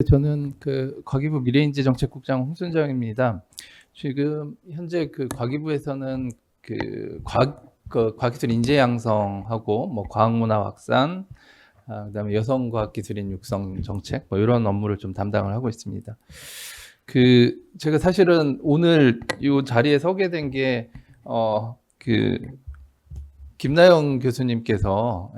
저는 그 과기부 미래인재정책국장 홍순정입니다. 지금 현재 그 과기부에서는 과기술 인재 양성하고 뭐 과학문화 확산, 그다음에 여성과학기술인 육성 정책 뭐 이런 업무를 좀 담당을 하고 있습니다. 제가 사실은 오늘 이 자리에 서게 된 게 김나영 교수님께서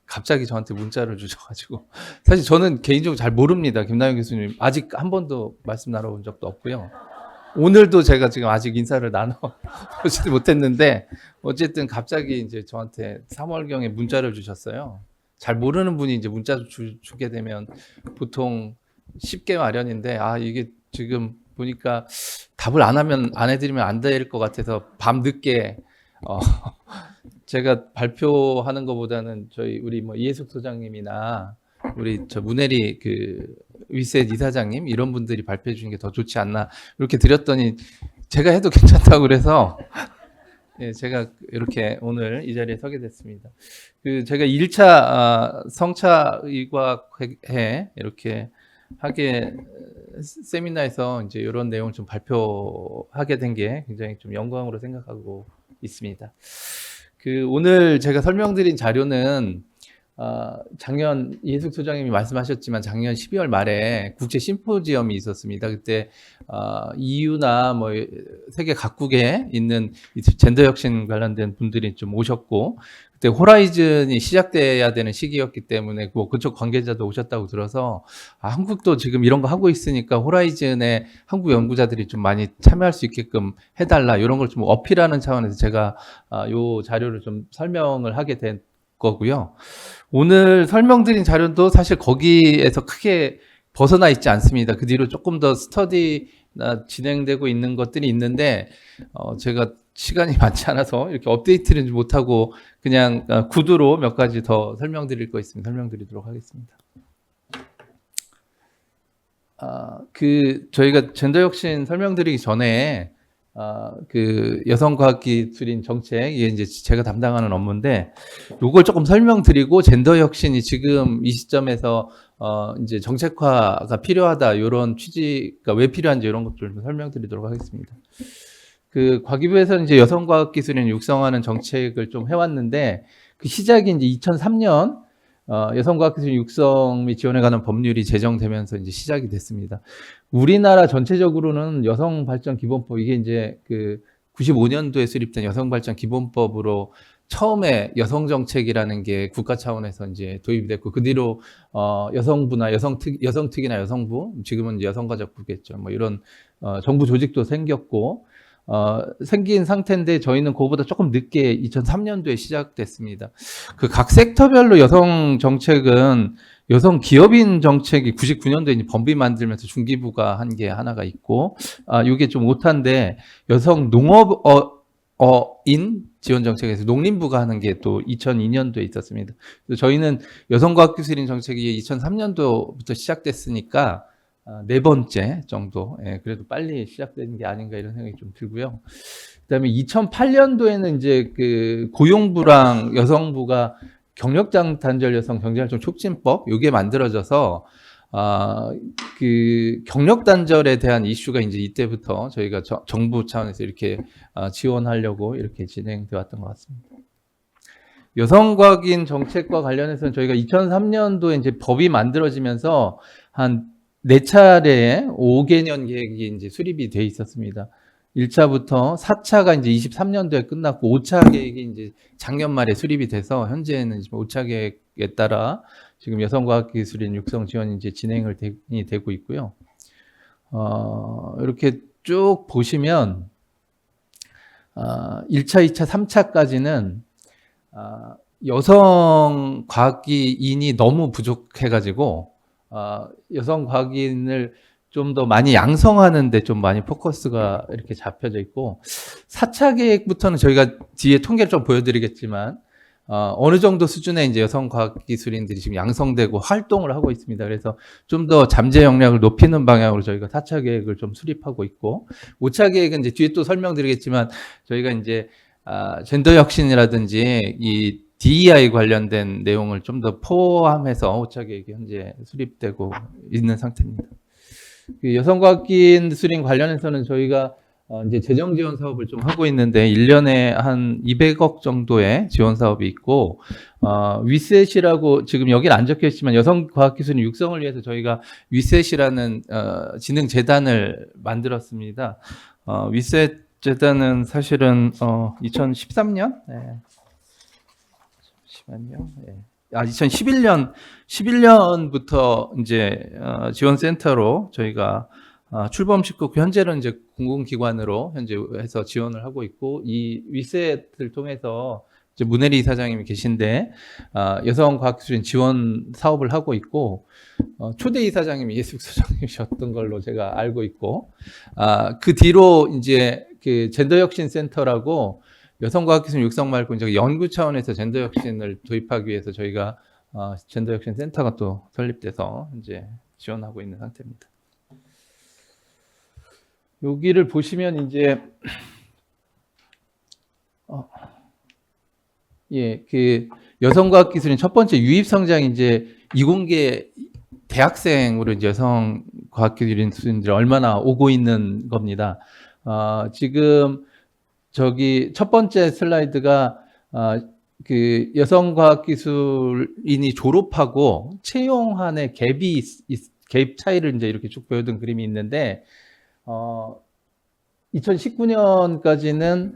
갑자기 저한테 문자를 주셔가지고 사실 저는 개인적으로 잘 모릅니다. 김나영 교수님 아직 한 번도 말씀 나눠본 적도 없고요. 오늘도 제가 지금 아직 인사를 나눠보지도 못했는데 어쨌든 갑자기 이제 저한테 3월경에 문자를 주셨어요. 잘 모르는 분이 이제 문자 주게 되면 보통 쉽게 마련인데 이게 지금 보니까 답을 안 해드리면 안 될 것 같아서 밤 늦게 제가 발표하는 것보다는 우리 이해숙 소장님이나 우리 문혜리 위셋 이사장님 이런 분들이 발표해 주는 게 더 좋지 않나 이렇게 드렸더니 제가 해도 괜찮다고 그래서 제가 이렇게 오늘 이 자리에 서게 됐습니다. 제가 1차 성차의과회 이렇게 세미나에서 이제 이런 내용을 좀 발표하게 된 게 굉장히 좀 영광으로 생각하고 있습니다. 오늘 제가 설명드린 자료는 작년 이해숙 소장님이 말씀하셨지만 작년 12월 말에 국제 심포지엄이 있었습니다. 그때 EU나 세계 각국에 있는 젠더 혁신 관련된 분들이 좀 오셨고 그때 호라이즌이 시작돼야 되는 시기였기 때문에 그쪽 관계자도 오셨다고 들어서 한국도 지금 이런 거 하고 있으니까 호라이즌에 한국 연구자들이 좀 많이 참여할 수 있게끔 해달라 이런 걸 좀 어필하는 차원에서 제가 요 자료를 좀 설명을 하게 된 거고요. 오늘 설명드린 자료도 사실 거기에서 크게 벗어나 있지 않습니다. 그 뒤로 조금 더 스터디나 진행되고 있는 것들이 있는데 제가 시간이 많지 않아서 이렇게 업데이트를 못하고 그냥 구두로 몇 가지 더 설명드릴 거 있으면 설명드리도록 하겠습니다. 저희가 젠더 혁신 설명드리기 전에 여성과학기술인 정책, 이게 이제 제가 담당하는 업무인데, 요걸 조금 설명드리고, 젠더 혁신이 지금 이 시점에서, 이제 정책화가 필요하다, 요런 취지가 왜 필요한지 이런 것들 좀 설명드리도록 하겠습니다. 과기부에서는 이제 여성과학기술인 육성하는 정책을 좀 해왔는데, 시작이 이제 2003년, 여성과학기술 육성 및 지원에 관한 법률이 제정되면서 이제 시작이 됐습니다. 우리나라 전체적으로는 여성발전기본법, 이게 이제 95년도에 수립된 여성발전기본법으로 처음에 여성정책이라는 게 국가 차원에서 이제 도입이 됐고, 그 뒤로, 여성부나 여성특위나 여성부, 지금은 이제 여성가족부겠죠. 이런, 정부 조직도 생겼고, 생긴 상태인데 저희는 그거보다 조금 늦게 2003년도에 시작됐습니다. 각 섹터별로 여성 정책은 여성 기업인 정책이 99년도에 이제 범위 만들면서 중기부가 한 게 하나가 있고, 이게 좀 오타인데 여성 농업인 지원 정책에서 농림부가 하는 게 또 2002년도에 있었습니다. 그래서 저희는 여성과학기술인 정책이 2003년도부터 시작됐으니까 네 번째 정도, 그래도 빨리 시작된 게 아닌가 이런 생각이 좀 들고요. 그다음에 2008년도에는 이제 고용부랑 여성부가 경력장 단절 여성 경제활동 촉진법 요게 만들어져서 경력 단절에 대한 이슈가 이제 이때부터 저희가 정부 차원에서 이렇게 지원하려고 이렇게 진행돼 왔던 것 같습니다. 여성과학인 정책과 관련해서는 저희가 2003년도에 이제 법이 만들어지면서 한 4차례의 5개년 계획이 이제 수립이 돼 있었습니다. 1차부터 4차가 이제 23년도에 끝났고 5차 계획이 이제 작년 말에 수립이 돼서 현재는 5차 계획에 따라 지금 여성과학기술인 육성 지원이 이제 진행이 되고 있고요. 이렇게 쭉 보시면 1차, 2차, 3차까지는 여성 과학인이 너무 부족해가지고 여성 과학인을 좀 더 많이 양성하는데 좀 많이 포커스가 이렇게 잡혀져 있고 4차 계획부터는 저희가 뒤에 통계를 좀 보여드리겠지만 어느 정도 수준의 이제 여성 과학기술인들이 지금 양성되고 활동을 하고 있습니다. 그래서 좀 더 잠재 역량을 높이는 방향으로 저희가 4차 계획을 좀 수립하고 있고 5차 계획은 이제 뒤에 또 설명드리겠지만 저희가 이제 젠더 혁신이라든지 이 DEI 관련된 내용을 좀 더 포함해서 오차 계획이 현재 수립되고 있는 상태입니다. 그 여성과학기인 수린 관련해서는 저희가 이제 재정 지원 사업을 좀 하고 있는데 1년에 한 200억 정도의 지원 사업이 있고 위셋이라고 지금 여기는 안 적혀 있지만 여성과학기술인 육성을 위해서 저희가 위셋이라는 진흥 재단을 만들었습니다. 위셋 재단은 사실은 2013년 잠시만요. 2011년부터 이제 지원센터로 저희가 출범시켰고 현재는 이제 공공기관으로 현재 해서 지원을 하고 있고 이 위셋을 통해서 이제 문혜리 이사장님이 계신데 여성과학기술인 지원 사업을 하고 있고 초대 이사장님이 예숙 소장님이셨던 걸로 제가 알고 있고 그 뒤로 이제 그 젠더혁신센터라고 여성과학기술 육성 말고 이제 연구 차원에서 젠더혁신을 도입하기 위해서 저희가 젠더혁신센터가 또 설립돼서 이제 지원하고 있는 상태입니다. 여기를 보시면 이제 그 여성과학기술인 첫 번째 유입 성장이 이제 이공계 대학생으로 이제 여성과학기술인들이 얼마나 오고 있는 겁니다. 지금 저기 첫 번째 슬라이드가 그 여성과학기술인이 졸업하고 채용한의 갭 차이를 이제 이렇게 쭉 보여둔 그림이 있는데 2019년까지는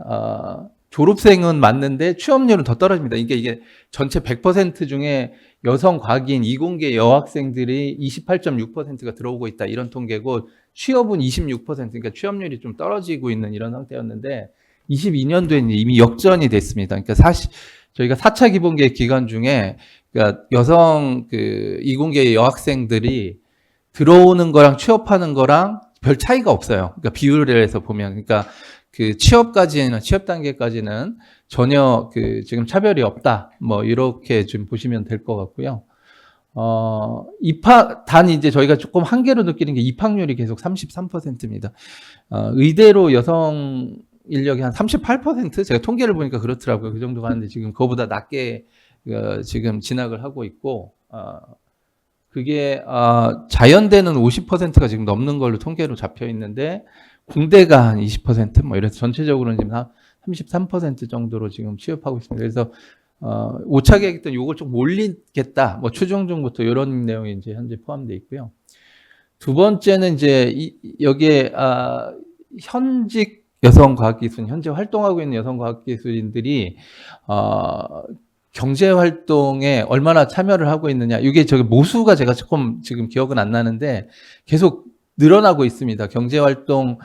졸업생은 맞는데 취업률은 더 떨어집니다. 이게 전체 100% 중에 여성 과학인 이공계 여학생들이 28.6%가 들어오고 있다 이런 통계고 취업은 26% 그러니까 취업률이 좀 떨어지고 있는 이런 상태였는데 22년도에는 이미 역전이 됐습니다. 그러니까 저희가 4차 기본계획 기간 중에 그러니까 여성 그 이공계 여학생들이 들어오는 거랑 취업하는 거랑 별 차이가 없어요. 그러니까 비율을 해서 보면, 그러니까 그 취업 단계까지는 전혀 그 지금 차별이 없다. 뭐 이렇게 좀 보시면 될 것 같고요. 단 이제 저희가 조금 한계로 느끼는 게 입학률이 계속 33%입니다. 의대로 여성 인력이 한 38%? 제가 통계를 보니까 그렇더라고요. 그 정도 가는데 지금 그거보다 낮게 지금 진학을 하고 있고, 그게 자연대는 50%가 지금 넘는 걸로 통계로 잡혀 있는데 공대가 한 20%뭐 이래서 전체적으로는 지금 한 33% 정도로 지금 취업하고 있습니다. 그래서 5차 계획 때 요걸 좀 올리겠다. 뭐 추정 중부터 이런 내용이 이제 현재 포함되어 있고요. 두 번째는 이제 여기에 현직 여성과학기술인 현재 활동하고 있는 여성과학기술인들이 경제활동에 얼마나 참여를 하고 있느냐. 이게 저기 모수가 제가 조금 지금 기억은 안 나는데 계속 늘어나고 있습니다. 경제활동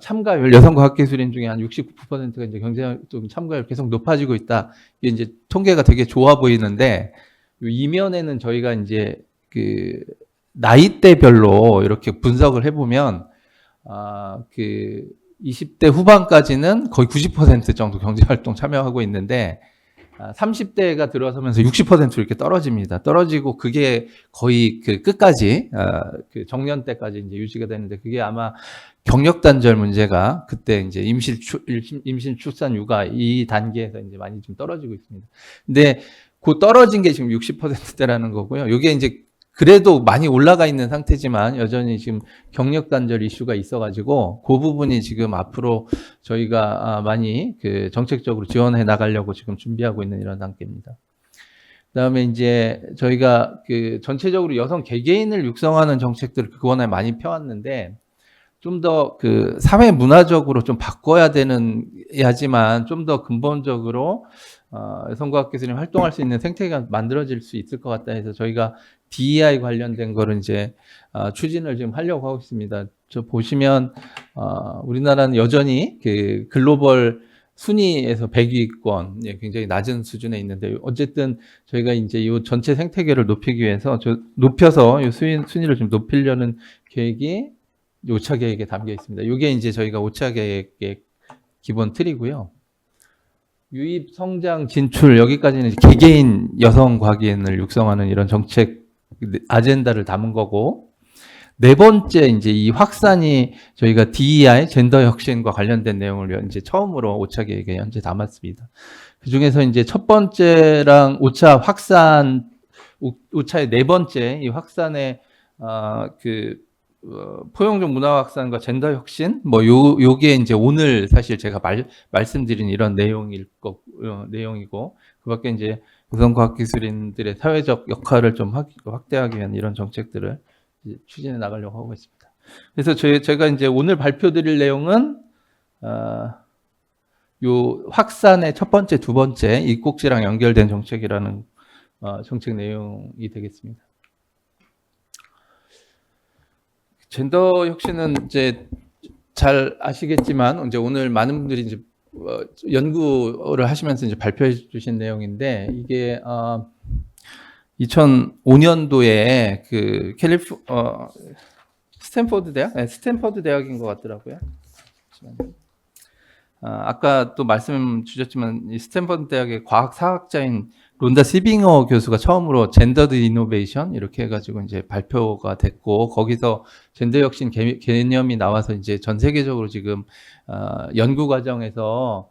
참가율, 여성과학기술인 중에 한 69%가 이제 경제활동 참가율 계속 높아지고 있다. 이게 이제 통계가 되게 좋아 보이는데 이면에는 저희가 이제 그 나이대별로 이렇게 분석을 해보면 그 20대 후반까지는 거의 90% 정도 경제활동 참여하고 있는데 30대가 들어서면서 60% 이렇게 떨어집니다. 떨어지고 그게 거의 그 끝까지 그 정년 때까지 이제 유지가 되는데 그게 아마 경력 단절 문제가 그때 이제 임신 출산 육아 이 단계에서 이제 많이 좀 떨어지고 있습니다. 근데 그 떨어진 게 지금 60%대라는 거고요. 이게 이제 그래도 많이 올라가 있는 상태지만 여전히 지금 경력 단절 이슈가 있어가지고 그 부분이 지금 앞으로 저희가 많이 그 정책적으로 지원해 나가려고 지금 준비하고 있는 이런 단계입니다. 그다음에 이제 저희가 그 전체적으로 여성 개개인을 육성하는 정책들을 그동안에 많이 펴왔는데 좀 더 그 사회 문화적으로 좀 바꿔야 하지만 좀 더 근본적으로 여성과학기술인 활동할 수 있는 생태계가 만들어질 수 있을 것 같다 해서 저희가 DEI 관련된 거를 이제 추진을 지금 하려고 하고 있습니다. 저 보시면 우리나라는 여전히 그 글로벌 순위에서 100위권 굉장히 낮은 수준에 있는데 어쨌든 저희가 이제 이 전체 생태계를 높이기 위해서 높여서 이 순위를 좀 높이려는 계획이 5차 계획에 담겨 있습니다. 이게 이제 저희가 5차 계획의 기본 틀이고요. 유입, 성장, 진출 여기까지는 개개인 여성 과학인을 육성하는 이런 정책 아젠다를 담은 거고 네 번째 이제 이 확산이 저희가 DEI 젠더 혁신과 관련된 내용을 이제 처음으로 오차계획에 현재 담았습니다. 그 중에서 이제 첫 번째랑 오차 확산, 오차의 네 번째 이 확산의 포용적 문화 확산과 젠더 혁신, 뭐 요게 이제 오늘 사실 제가 말씀드린 이런 내용이고, 그밖에 이제 우선과학기술인들의 사회적 역할을 좀 확대하기 위한 이런 정책들을 이제 추진해 나가려고 하고 있습니다. 그래서 제가 이제 오늘 발표드릴 내용은 요 확산의 첫 번째, 두 번째 이 꼭지랑 연결된 정책이라는 정책 내용이 되겠습니다. 젠더 혁신은 이제 잘 아시겠지만 이제 오늘 많은 분들이 이제 연구를 하시면서 이제 발표해 주신 내용인데 이게 2005년도에 그 스탠퍼드 대학, 네, 스탠퍼드 대학인 것 같더라고요. 아까 또 말씀 주셨지만 이 스탠퍼드 대학의 과학사학자인 론다 시빙어 교수가 처음으로 젠더드 이노베이션 이렇게 해가지고 이제 발표가 됐고 거기서 젠더 혁신 개념이 나와서 이제 전 세계적으로 지금 연구 과정에서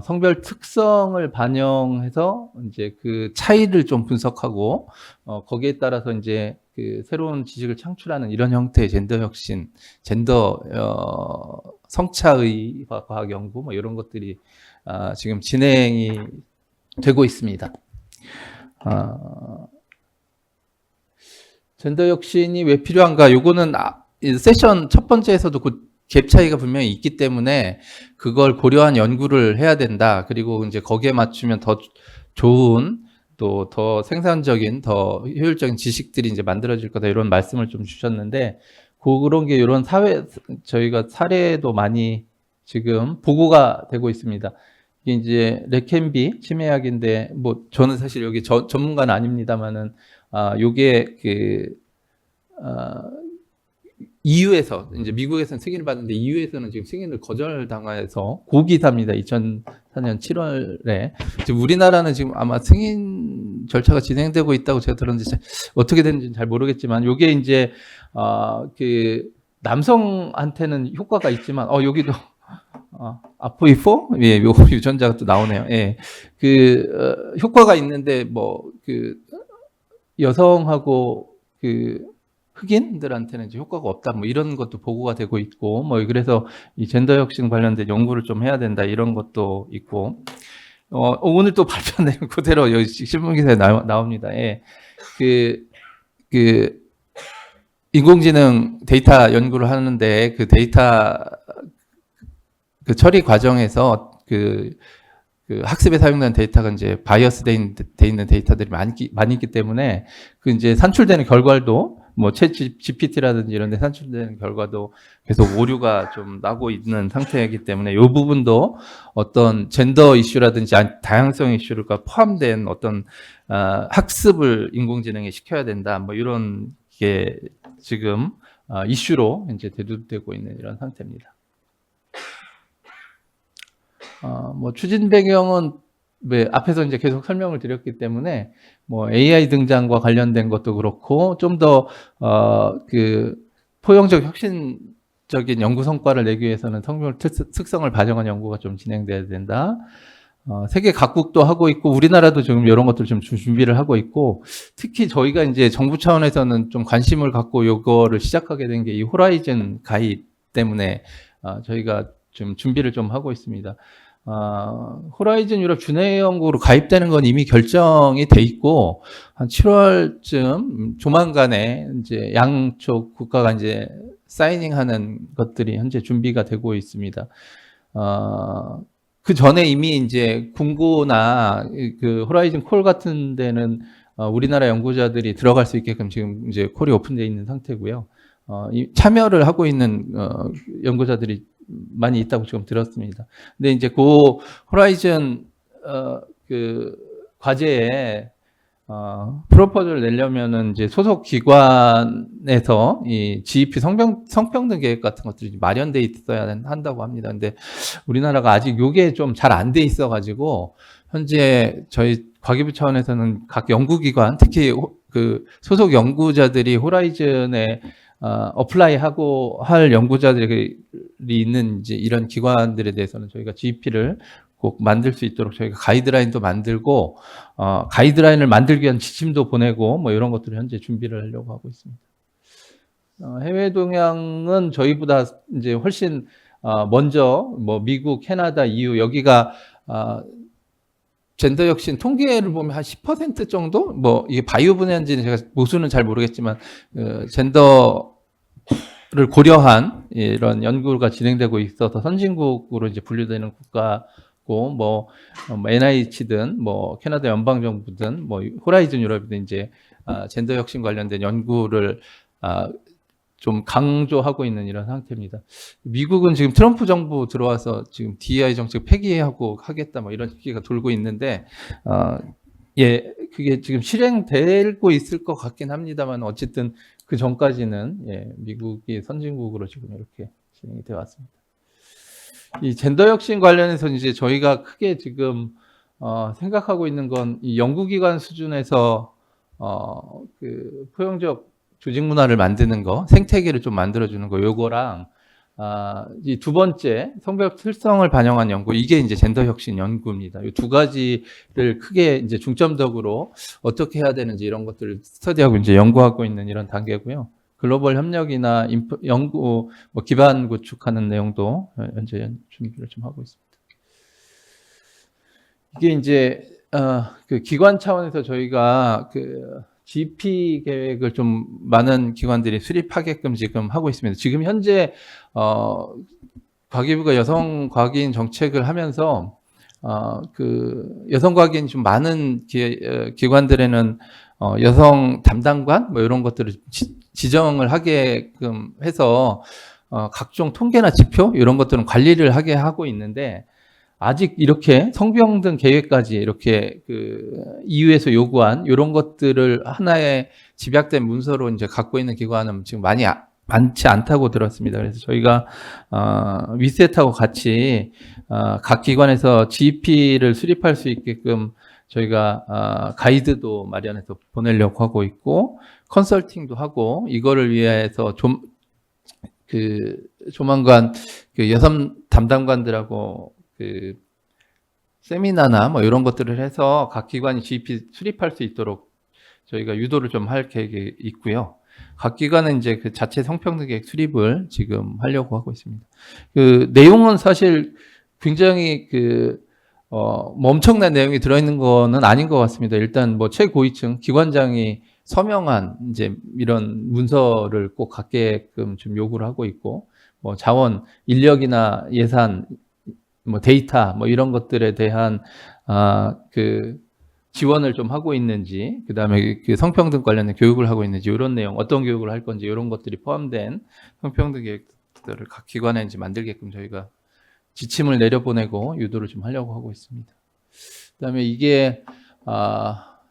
성별 특성을 반영해서 이제 그 차이를 좀 분석하고 거기에 따라서 이제 그 새로운 지식을 창출하는 이런 형태의 젠더 혁신, 젠더 성차의 과학 연구 뭐 이런 것들이 지금 진행이 되고 있습니다. 젠더 혁신이 왜 필요한가? 요거는 세션 첫 번째에서도 그 갭 차이가 분명히 있기 때문에 그걸 고려한 연구를 해야 된다. 그리고 이제 거기에 맞추면 더 좋은 또 더 생산적인 더 효율적인 지식들이 이제 만들어질 거다 이런 말씀을 좀 주셨는데 그런 게 이런 저희가 사례도 많이 지금 보고가 되고 있습니다. 이게 이제 레켄비 치매약인데 뭐 저는 사실 여기 전문가는 아닙니다만은 요게 EU에서 이제 미국에서는 승인을 받는데 EU에서는 지금 승인을 거절당해서 고기사입니다. 2004년 7월에 지금 우리나라는 지금 아마 승인 절차가 진행되고 있다고 제가 들었는데 어떻게 되는지는 잘 모르겠지만 요게 이제 남성한테는 효과가 있지만 여기도 아포이4 예, 요 유전자가 또 나오네요. 예, 효과가 있는데 여성하고 흑인들한테는 이제 효과가 없다, 뭐 이런 것도 보고가 되고 있고, 뭐 그래서 이 젠더 혁신 관련된 연구를 좀 해야 된다 이런 것도 있고, 오늘 또 발표 내용 그대로 여기 신문 기사에 나옵니다. 예, 인공지능 데이터 연구를 하는데 그 데이터 처리 과정에서 학습에 사용되는 데이터가 이제 바이어스 돼 있는 데이터들이 많이 있기 때문에 이제 산출되는 결과도 뭐 챗 GPT라든지 이런 데 산출되는 결과도 계속 오류가 좀 나고 있는 상태이기 때문에 이 부분도 어떤 젠더 이슈라든지 다양성 이슈가 포함된 어떤 학습을 인공지능에 시켜야 된다. 뭐 이런 게 지금 이슈로 이제 대두되고 있는 이런 상태입니다. 뭐 추진 배경은 앞에서 이제 계속 설명을 드렸기 때문에 뭐 AI 등장과 관련된 것도 그렇고 좀 더 포용적 혁신적인 연구 성과를 내기 위해서는 성별 특성을 반영한 연구가 좀 진행돼야 된다. 세계 각국도 하고 있고 우리나라도 지금 이런 것들 좀 준비를 하고 있고 특히 저희가 이제 정부 차원에서는 좀 관심을 갖고 요거를 시작하게 된 게 이 호라이즌 가입 때문에 저희가 좀 준비를 좀 하고 있습니다. 호라이즌 유럽 준해 연구로 가입되는 건 이미 결정이 돼 있고 한 7월쯤 조만간에 이제 양쪽 국가가 이제 사이닝하는 것들이 현재 준비가 되고 있습니다. 그 전에 이미 이제 궁고나 호라이즌 콜 같은 데는 우리나라 연구자들이 들어갈 수 있게끔 지금 이제 콜이 오픈되어 있는 상태고요. 참여를 하고 있는 연구자들이 많이 있다고 지금 들었습니다. 근데 이제 호라이즌 과제에 프로포즈를 내려면은 이제 소속 기관에서 이 GEP 성평등 계획 같은 것들이 마련돼 있어야 한다고 합니다. 근데 우리나라가 아직 요게 좀 잘 안 돼 있어 가지고 현재 저희 과기부 차원에서는 각 연구기관 특히 소속 연구자들이 호라이즌에 어플라이하고 할 연구자들이 있는 이제 이런 기관들에 대해서는 저희가 GEP를 꼭 만들 수 있도록 저희가 가이드라인도 만들고 가이드라인을 만들기 위한 지침도 보내고 뭐 이런 것들을 현재 준비를 하려고 하고 있습니다. 해외 동향은 저희보다 이제 훨씬 먼저 뭐 미국, 캐나다, EU 여기가 젠더 혁신 통계를 보면 한 10% 정도 뭐 이게 바이오 분야인지는 제가 모수는 잘 모르겠지만 젠더를 고려한 이런 연구가 진행되고 있어서 선진국으로 이제 분류되는 국가고 뭐 NIH든 뭐 캐나다 연방 정부든 뭐 호라이즌 유럽이든 이제 젠더 혁신 관련된 연구를 좀 강조하고 있는 이런 상태입니다. 미국은 지금 트럼프 정부 들어와서 지금 DEI 정책 폐기하고 하겠다 뭐 이런 얘기가 돌고 있는데 예, 그게 지금 실행되고 있을 것 같긴 합니다만 어쨌든 그 전까지는 예, 미국이 선진국으로 지금 이렇게 진행이 되어 왔습니다. 이 젠더 혁신 관련해서 이제 저희가 크게 지금 생각하고 있는 건 이 연구기관 수준에서 그 포용적 조직 문화를 만드는 거, 생태계를 좀 만들어주는 거, 요거랑, 이 두 번째, 성별 특성을 반영한 연구, 이게 이제 젠더 혁신 연구입니다. 이 두 가지를 크게 이제 중점적으로 어떻게 해야 되는지 이런 것들을 스터디하고 이제 연구하고 있는 이런 단계고요. 글로벌 협력이나 연구, 뭐 기반 구축하는 내용도 현재 준비를 좀 하고 있습니다. 이게 이제, 그 기관 차원에서 저희가 GP 계획을 좀 많은 기관들이 수립하게끔 지금 하고 있습니다. 지금 현재 과기부가 여성 과기인 정책을 하면서 그 여성 과기인 좀 많은 기관들에는 여성 담당관 뭐 이런 것들을 지정을 하게끔 해서 각종 통계나 지표 이런 것들은 관리를 하게 하고 있는데 아직 이렇게 성평등 계획까지 이렇게 그 EU에서 요구한 이런 것들을 하나의 집약된 문서로 이제 갖고 있는 기관은 지금 많지 않다고 들었습니다. 그래서 저희가 위셋하고 같이 각 기관에서 GEP를 수립할 수 있게끔 저희가 가이드도 마련해서 보내려고 하고 있고 컨설팅도 하고 이거를 위해서 조만간 그 여성 담당관들하고 그 세미나나 뭐 이런 것들을 해서 각 기관이 GEP 수립할 수 있도록 저희가 유도를 좀 할 계획이 있고요. 각 기관은 이제 그 자체 성평등 계획 수립을 지금 하려고 하고 있습니다. 그 내용은 사실 굉장히 뭐 엄청난 내용이 들어있는 거는 아닌 것 같습니다. 일단 뭐 최고위층 기관장이 서명한 이제 이런 문서를 꼭 갖게끔 좀 요구를 하고 있고 뭐 자원, 인력이나 예산 뭐 데이터 뭐 이런 것들에 대한 그 지원을 좀 하고 있는지 그다음에 그 성평등 관련된 교육을 하고 있는지 이런 내용 어떤 교육을 할 건지 이런 것들이 포함된 성평등 계획들을 각 기관에 이제 만들게끔 저희가 지침을 내려보내고 유도를 좀 하려고 하고 있습니다. 그다음에 이게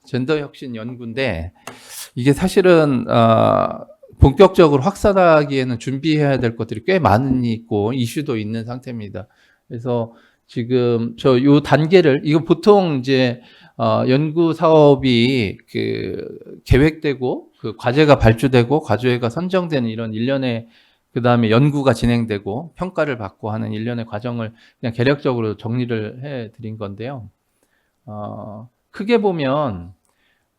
젠더 혁신 연구인데 이게 사실은 본격적으로 확산하기에는 준비해야 될 것들이 꽤 많이 있고 이슈도 있는 상태입니다. 그래서 지금 요 단계를 이거 보통 이제 연구 사업이 계획되고 그 과제가 발주되고 과제가 선정되는 이런 일련의 그다음에 연구가 진행되고 평가를 받고 하는 일련의 과정을 그냥 개략적으로 정리를 해 드린 건데요. 크게 보면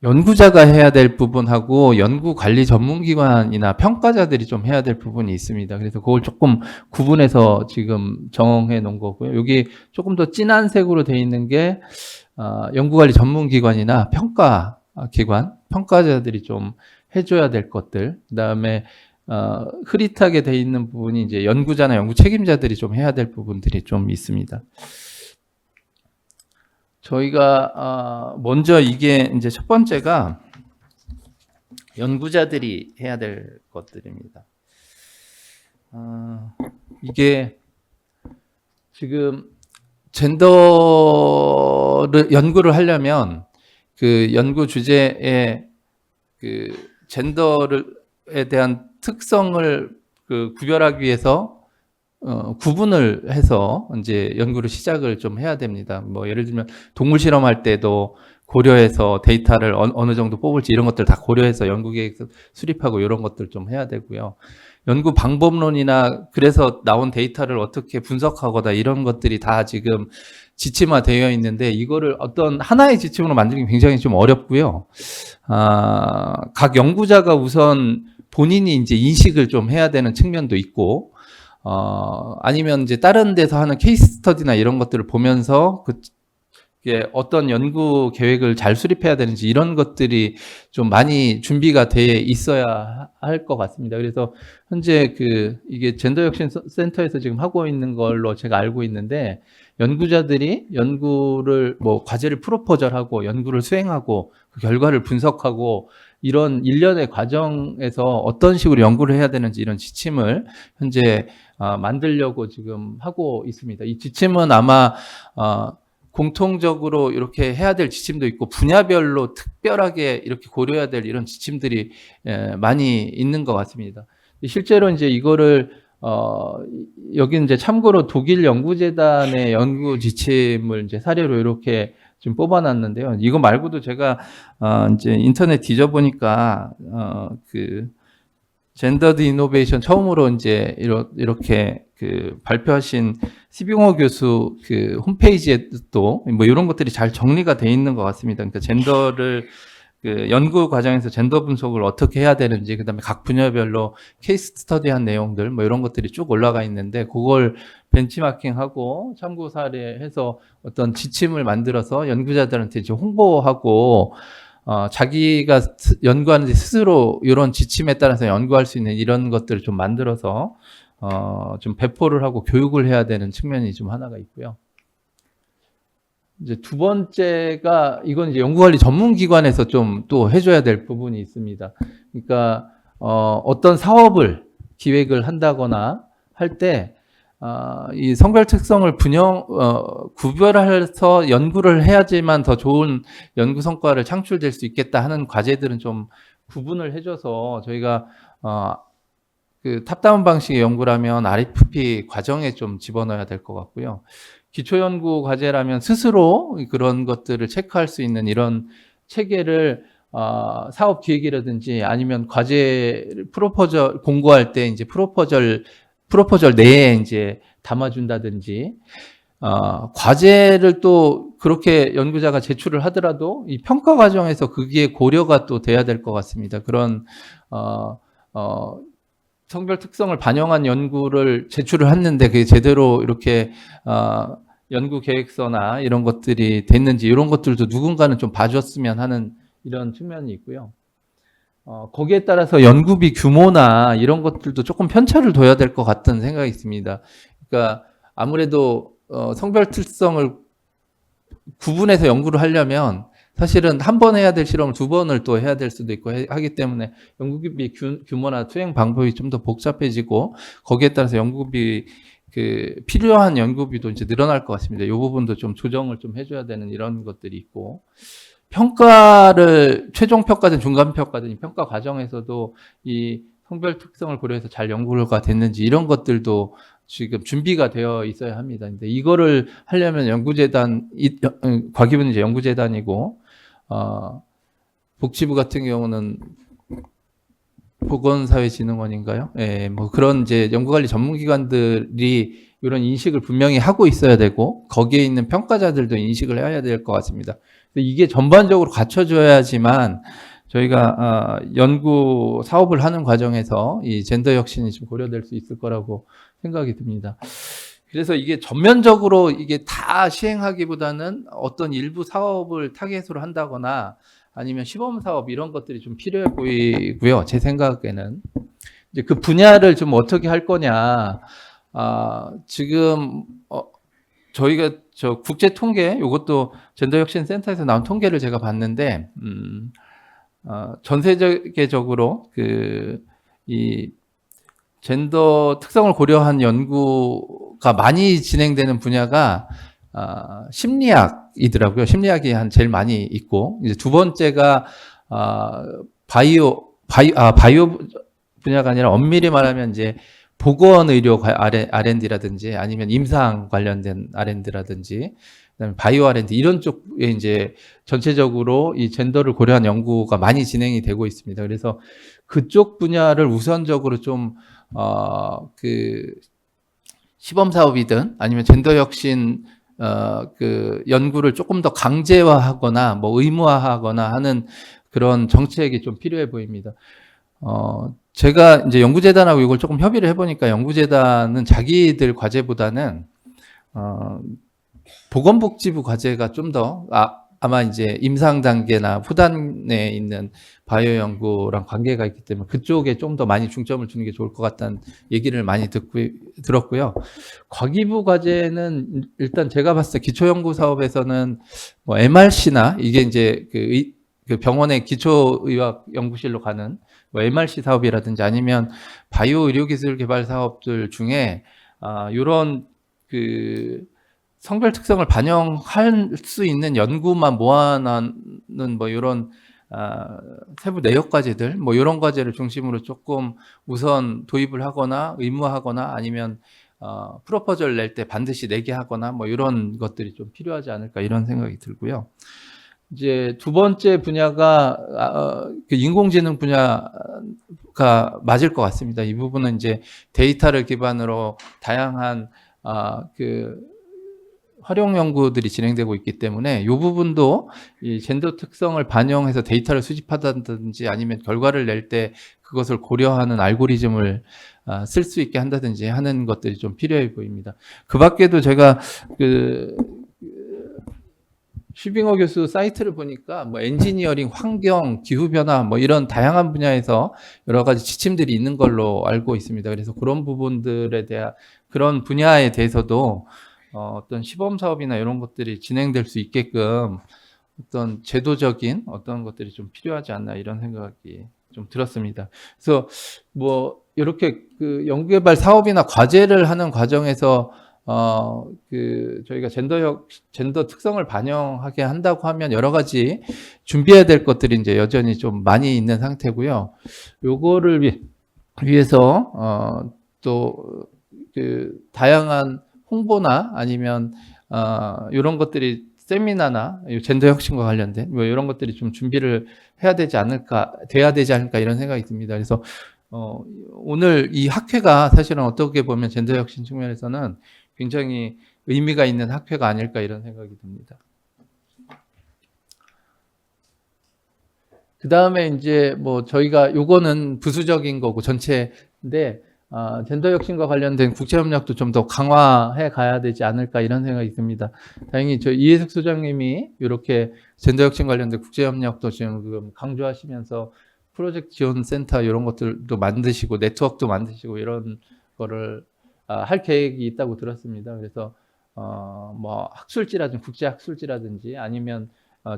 연구자가 해야 될 부분하고 연구관리 전문기관이나 평가자들이 좀 해야 될 부분이 있습니다. 그래서 그걸 조금 구분해서 지금 정해 놓은 거고요. 여기 조금 더 진한 색으로 되어 있는 게 연구관리 전문기관이나 평가기관, 평가자들이 좀 해줘야 될 것들. 그다음에 흐릿하게 되어 있는 부분이 이제 연구자나 연구 책임자들이 좀 해야 될 부분들이 좀 있습니다. 저희가 먼저 이게 이제 첫 번째가 연구자들이 해야 될 것들입니다. 이게 지금 젠더를 연구를 하려면 그 연구 주제에 그 젠더에 대한 특성을 구별하기 위해서 구분을 해서 이제 연구를 시작을 좀 해야 됩니다. 뭐 예를 들면 동물 실험할 때도 고려해서 데이터를 어느 정도 뽑을지 이런 것들 다 고려해서 연구 계획 수립하고 이런 것들 좀 해야 되고요. 연구 방법론이나 그래서 나온 데이터를 어떻게 분석하거나 이런 것들이 다 지금 지침화되어 있는데 이거를 어떤 하나의 지침으로 만들기 굉장히 좀 어렵고요. 각 연구자가 우선 본인이 이제 인식을 좀 해야 되는 측면도 있고, 아니면 이제 다른 데서 하는 케이스 스터디나 이런 것들을 보면서 어떤 연구 계획을 잘 수립해야 되는지 이런 것들이 좀 많이 준비가 돼 있어야 할 것 같습니다. 그래서 현재 이게 젠더 혁신 센터에서 지금 하고 있는 걸로 제가 알고 있는데 연구자들이 연구를 과제를 프로포절하고 연구를 수행하고 그 결과를 분석하고 이런 일련의 과정에서 어떤 식으로 연구를 해야 되는지 이런 지침을 현재 만들려고 지금 하고 있습니다. 이 지침은 아마 공통적으로 이렇게 해야 될 지침도 있고 분야별로 특별하게 이렇게 고려해야 될 이런 지침들이 많이 있는 것 같습니다. 실제로 이제 이거를 여기 이제 참고로 독일 연구재단의 연구 지침을 이제 사례로 이렇게 좀 뽑아놨는데요. 이거 말고도 제가 이제 인터넷 뒤져보니까 젠더드 이노베이션 처음으로 이제 이렇게 발표하신 시빙호 교수 홈페이지에 또 이런 것들이 잘 정리가 돼 있는 것 같습니다. 그러니까 젠더를 연구 과정에서 젠더 분석을 어떻게 해야 되는지, 그다음에 각 분야별로 케이스 스터디한 내용들 이런 것들이 쭉 올라가 있는데 그걸 벤치마킹하고 참고 사례해서 어떤 지침을 만들어서 연구자들한테 이제 홍보하고 자기가 연구하는데 스스로 이런 지침에 따라서 연구할 수 있는 이런 것들을 좀 만들어서 좀 배포를 하고 교육을 해야 되는 측면이 좀 하나가 있고요. 이제 두 번째가 이건 이제 연구관리 전문기관에서 좀 또 해줘야 될 부분이 있습니다. 그러니까 어떤 사업을 기획을 한다거나 할 때 이 성별 특성을 구별해서 연구를 해야지만 더 좋은 연구 성과를 창출될 수 있겠다 하는 과제들은 좀 구분을 해줘서 저희가 탑다운 방식의 연구라면 RFP 과정에 좀 집어넣어야 될 것 같고요. 기초연구 과제라면 스스로 그런 것들을 체크할 수 있는 이런 체계를 사업 기획이라든지 아니면 과제 프로포절 공고할 때 이제 프로포절 내에 이제 담아준다든지 과제를 또 그렇게 연구자가 제출을 하더라도 이 평가 과정에서 그게 고려가 또 돼야 될 것 같습니다. 그런 성별 특성을 반영한 연구를 제출을 했는데 그게 제대로 이렇게 연구 계획서나 이런 것들이 됐는지 이런 것들도 누군가는 좀 봐줬으면 하는 이런 측면이 있고요. 거기에 따라서 연구비 규모나 이런 것들도 조금 편차를 둬야 될 것 같은 생각이 있습니다. 그러니까 아무래도 성별 특성을 구분해서 연구를 하려면 사실은 한 번 해야 될 실험을 두 번을 또 해야 될 수도 있고 하기 때문에 연구비 규모나 수행 방법이 좀 더 복잡해지고 거기에 따라서 연구비 필요한 연구비도 이제 늘어날 것 같습니다. 이 부분도 좀 조정을 좀 해줘야 되는 이런 것들이 있고 평가를 최종 평가든 중간 평가든 이 평가 과정에서도 이 성별 특성을 고려해서 잘 연구가 됐는지 이런 것들도 지금 준비가 되어 있어야 합니다. 근데 이거를 하려면 연구재단 과기부는 이제 연구재단이고 복지부 같은 경우는 보건사회진흥원인가요? 예, 그런 이제 연구관리 전문기관들이 이런 인식을 분명히 하고 있어야 되고 거기에 있는 평가자들도 인식을 해야 될 것 같습니다. 이게 전반적으로 갖춰져야지만 저희가 연구 사업을 하는 과정에서 이 젠더 혁신이 좀 고려될 수 있을 거라고 생각이 듭니다. 그래서 이게 전면적으로 이게 다 시행하기보다는 어떤 일부 사업을 타겟으로 한다거나 아니면 시범 사업 이런 것들이 좀 필요해 보이고요. 제 생각에는 이제 그 분야를 좀 어떻게 할 거냐. 지금 저희가 국제 통계 이것도 젠더 혁신 센터에서 나온 통계를 제가 봤는데 전 세계적으로 이 젠더 특성을 고려한 연구가 많이 진행되는 분야가 심리학이더라고요. 심리학이 제일 많이 있고 이제 두 번째가 바이오 분야가 아니라 엄밀히 말하면 이제 보건의료 R&D라든지 아니면 임상 관련된 R&D라든지 그다음에 바이오 R&D 이런 쪽에 이제 전체적으로 이 젠더를 고려한 연구가 많이 진행이 되고 있습니다. 그래서 그쪽 분야를 우선적으로 좀 그 시범 사업이든 아니면 젠더 혁신 그 연구를 조금 더 강제화하거나 뭐 의무화하거나 하는 그런 정책이 좀 필요해 보입니다. 제가 이제 연구재단하고 이걸 조금 협의를 해보니까 연구재단은 자기들 과제보다는 보건복지부 과제가 좀 더 아마 이제 임상 단계나 후단에 있는 바이오 연구랑 관계가 있기 때문에 그쪽에 좀 더 많이 중점을 주는 게 좋을 것 같다는 얘기를 많이 들었고요. 과기부 과제는 일단 제가 봤을 때 기초연구 사업에서는 뭐 MRC나 이게 이제 그 병원의 기초의학 연구실로 가는 뭐 MRC 사업이라든지 아니면 바이오 의료기술 개발 사업들 중에 이런 그 성별 특성을 반영할 수 있는 연구만 모아놓는 뭐 이런 세부 내역 과제들 뭐 이런 과제를 중심으로 조금 우선 도입을 하거나 의무화하거나 아니면 프로포절 낼 때 반드시 내게 하거나 뭐 이런 것들이 좀 필요하지 않을까 이런 생각이 들고요. 이제 두 번째 분야가 그 인공지능 분야가 맞을 것 같습니다. 이 부분은 이제 데이터를 기반으로 다양한 그 활용 연구들이 진행되고 있기 때문에 이 부분도 이 젠더 특성을 반영해서 데이터를 수집하다든지 아니면 결과를 낼 때 그것을 고려하는 알고리즘을 쓸 수 있게 한다든지 하는 것들이 좀 필요해 보입니다. 그 밖에도 제가 그 슈빙어 교수 사이트를 보니까 뭐 엔지니어링, 환경, 기후변화 뭐 이런 다양한 분야에서 여러 가지 지침들이 있는 걸로 알고 있습니다. 그래서 그런 부분들에 대한 그런 분야에 대해서도 어떤 시범 사업이나 이런 것들이 진행될 수 있게끔 어떤 제도적인 어떤 것들이 좀 필요하지 않나 이런 생각이 좀 들었습니다. 그래서 뭐 이렇게 그 연구개발 사업이나 과제를 하는 과정에서 그 저희가 젠더 특성을 반영하게 한다고 하면 여러 가지 준비해야 될 것들이 이제 여전히 좀 많이 있는 상태고요. 요거를 위해서 또 그 다양한 홍보나 아니면 이런 것들이 세미나나 젠더 혁신과 관련된 뭐 이런 것들이 좀 준비를 해야 되지 않을까, 돼야 되지 않을까 이런 생각이 듭니다. 그래서 오늘 이 학회가 사실은 어떻게 보면 젠더 혁신 측면에서는 굉장히 의미가 있는 학회가 아닐까 이런 생각이 듭니다. 그 다음에 이제 뭐 저희가 요거는 부수적인 거고 전체인데 젠더 혁신과 관련된 국제협력도 좀 더 강화해 가야 되지 않을까 이런 생각이 듭니다. 다행히 저 이해숙 소장님이 이렇게 젠더 혁신 관련된 국제협력도 지금 강조하시면서 프로젝트 지원 센터 이런 것들도 만드시고 네트워크도 만드시고 이런 거를 할 계획이 있다고 들었습니다. 그래서 뭐 학술지라든지 국제 학술지라든지 아니면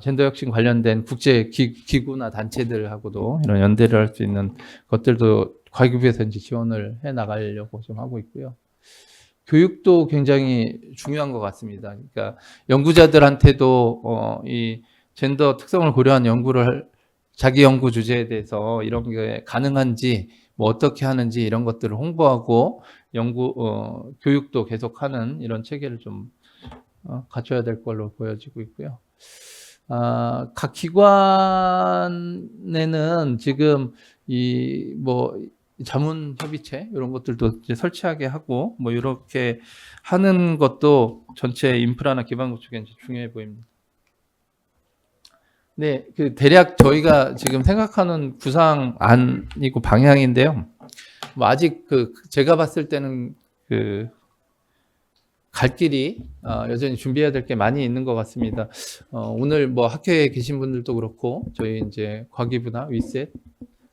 젠더 혁신 관련된 국제 기구나 단체들하고도 이런 연대를 할 수 있는 것들도 과기부에서 이제 지원을 해 나가려고 좀 하고 있고요. 교육도 굉장히 중요한 것 같습니다. 그러니까 연구자들한테도 이 젠더 특성을 고려한 연구를 자기 연구 주제에 대해서 이런 게 가능한지 뭐 어떻게 하는지 이런 것들을 홍보하고 교육도 계속하는 이런 체계를 좀 갖춰야 될 걸로 보여지고 있고요. 각 기관에는 지금 이 뭐 자문 협의체 이런 것들도 이제 설치하게 하고 뭐 이렇게 하는 것도 전체 인프라나 기반 구축에 이제 중요해 보입니다. 네, 그 대략 저희가 지금 생각하는 구상안이고 방향인데요. 뭐 아직 그 제가 봤을 때는 그 갈 길이 여전히 준비해야 될 게 많이 있는 것 같습니다. 오늘 뭐 학회에 계신 분들도 그렇고 저희 이제 과기부나 윗셋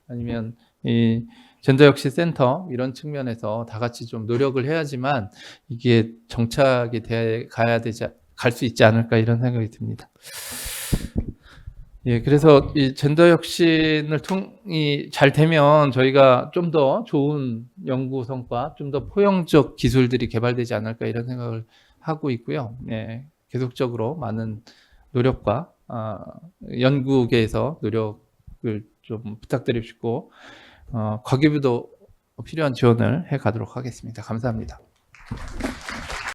아니면 이 젠더 혁신 센터 이런 측면에서 다 같이 좀 노력을 해야지만 이게 정착이 갈 수 있지 않을까 이런 생각이 듭니다. 예, 그래서 이 젠더 혁신을 통이 잘 되면 저희가 좀 더 좋은 연구 성과, 좀 더 포용적 기술들이 개발되지 않을까 이런 생각을 하고 있고요. 예, 계속적으로 많은 노력과 연구계에서 노력을 좀 부탁드리고 싶고 과기부도 필요한 지원을 해 가도록 하겠습니다. 감사합니다.